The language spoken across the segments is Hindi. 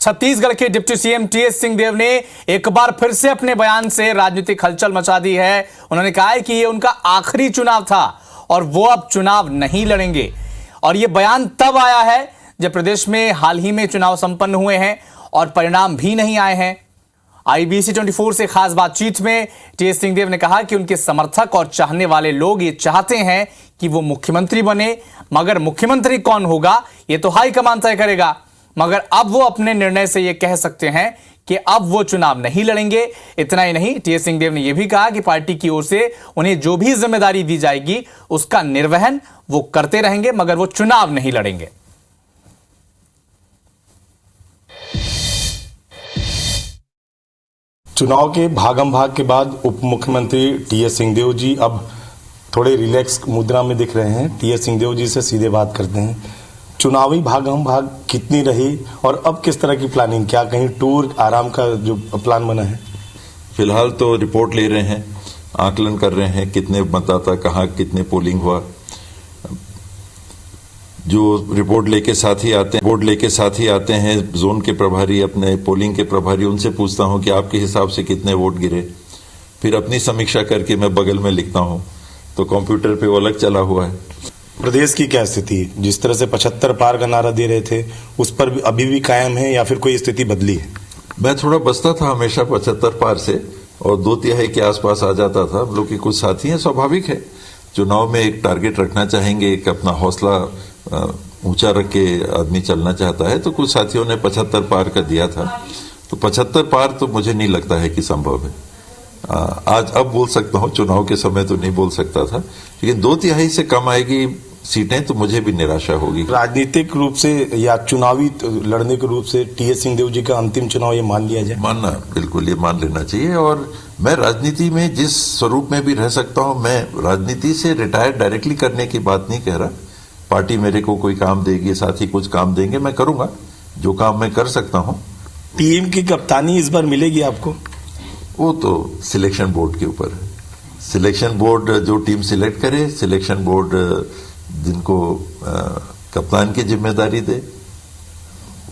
छत्तीसगढ़ के डिप्टी सीएम टीएस सिंहदेव ने एक बार फिर से अपने बयान से राजनीतिक हलचल मचा दी है। उन्होंने कहा है कि ये उनका आखिरी चुनाव था और वो अब चुनाव नहीं लड़ेंगे। और ये बयान तब आया है जब प्रदेश में हाल ही में चुनाव संपन्न हुए हैं और परिणाम भी नहीं आए हैं। IBC 24 से खास बातचीत में टीएस सिंहदेव ने कहा कि उनके समर्थक और चाहने वाले लोग ये चाहते हैं कि वो मुख्यमंत्री बने, मगर मुख्यमंत्री कौन होगा ये तो हाईकमान तय करेगा। मगर अब वो अपने निर्णय से ये कह सकते हैं कि अब वो चुनाव नहीं लड़ेंगे। इतना ही नहीं, टीएस सिंहदेव ने यह भी कहा कि पार्टी की ओर से उन्हें जो भी जिम्मेदारी दी जाएगी उसका निर्वहन वो करते रहेंगे, मगर वो चुनाव नहीं लड़ेंगे। चुनाव के भागम भाग के बाद उप मुख्यमंत्री टीएस सिंहदेव जी अब थोड़े रिलैक्स मुद्रा में दिख रहे हैं। टीएस सिंहदेव जी से सीधे बात करते हैं। चुनावी भागम भाग कितनी रही और अब किस तरह की प्लानिंग, क्या कहीं टूर आराम का जो प्लान बना है? फिलहाल तो रिपोर्ट ले रहे हैं, आकलन कर रहे हैं कितने मतदाता कहाँ कितने पोलिंग हुआ। जो रिपोर्ट लेके साथ ही आते हैं जोन के प्रभारी, अपने पोलिंग के प्रभारी, उनसे पूछता हूं कि आपके हिसाब से कितने वोट गिरे। फिर अपनी समीक्षा करके मैं बगल में लिखता हूं, तो कंप्यूटर पे वो अलग चला हुआ है। प्रदेश की क्या स्थिति, जिस तरह से 75 पार का नारा दे रहे थे उस पर भी अभी भी कायम है या फिर कोई स्थिति बदली है? मैं थोड़ा बचता था हमेशा 75 पार से और 2/3 के आसपास आ जाता था। हम लोग के कुछ साथी हैं, स्वाभाविक है चुनाव में एक टारगेट रखना चाहेंगे, एक अपना हौसला ऊंचा रख के आदमी चलना चाहता है। तो कुछ साथियों ने 75 पार का दिया था, तो 75 पार तो मुझे नहीं लगता है कि संभव है। आज अब बोल सकता हूं, चुनाव के समय तो नहीं बोल सकता था, लेकिन 2/3 से कम आएगी सीटें तो मुझे भी निराशा होगी। राजनीतिक रूप से या चुनावी लड़ने के रूप से टीएस सिंहदेव जी का अंतिम चुनाव ये मान लिया जाए? मानना, बिल्कुल ये मान लेना चाहिए। और मैं राजनीति में जिस स्वरूप में भी रह सकता हूं, मैं राजनीति से रिटायर डायरेक्टली करने की बात नहीं कह रहा। पार्टी मेरे को कोई काम देगी, साथी कुछ काम देंगे, मैं करूंगा जो काम मैं कर सकता हूं। टीम की कप्तानी इस बार मिलेगी आपको? वो तो सिलेक्शन बोर्ड के ऊपर है। सिलेक्शन बोर्ड जो टीम सिलेक्ट करे, सिलेक्शन बोर्ड जिनको कप्तान की जिम्मेदारी दे,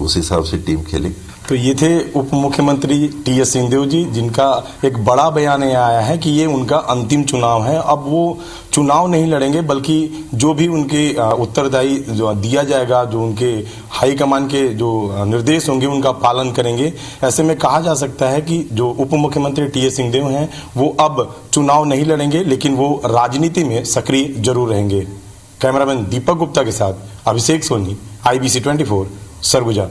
उस हिसाब से टीम खेलेगी। तो ये थे उप मुख्यमंत्री टीएस सिंहदेव जी, जिनका एक बड़ा बयान ये आया है कि ये उनका अंतिम चुनाव है। अब वो चुनाव नहीं लड़ेंगे, बल्कि जो भी उनके उत्तरदायी जो दिया जाएगा, जो उनके हाईकमान के जो निर्देश होंगे उनका पालन करेंगे। ऐसे में कहा जा सकता है कि जो उप मुख्यमंत्री टीएस सिंहदेव हैं वो अब चुनाव नहीं लड़ेंगे, लेकिन वो राजनीति में सक्रिय जरूर रहेंगे। कैमरामैन दीपक गुप्ता के साथ अभिषेक सोनी, IBC 24, सरगुजा।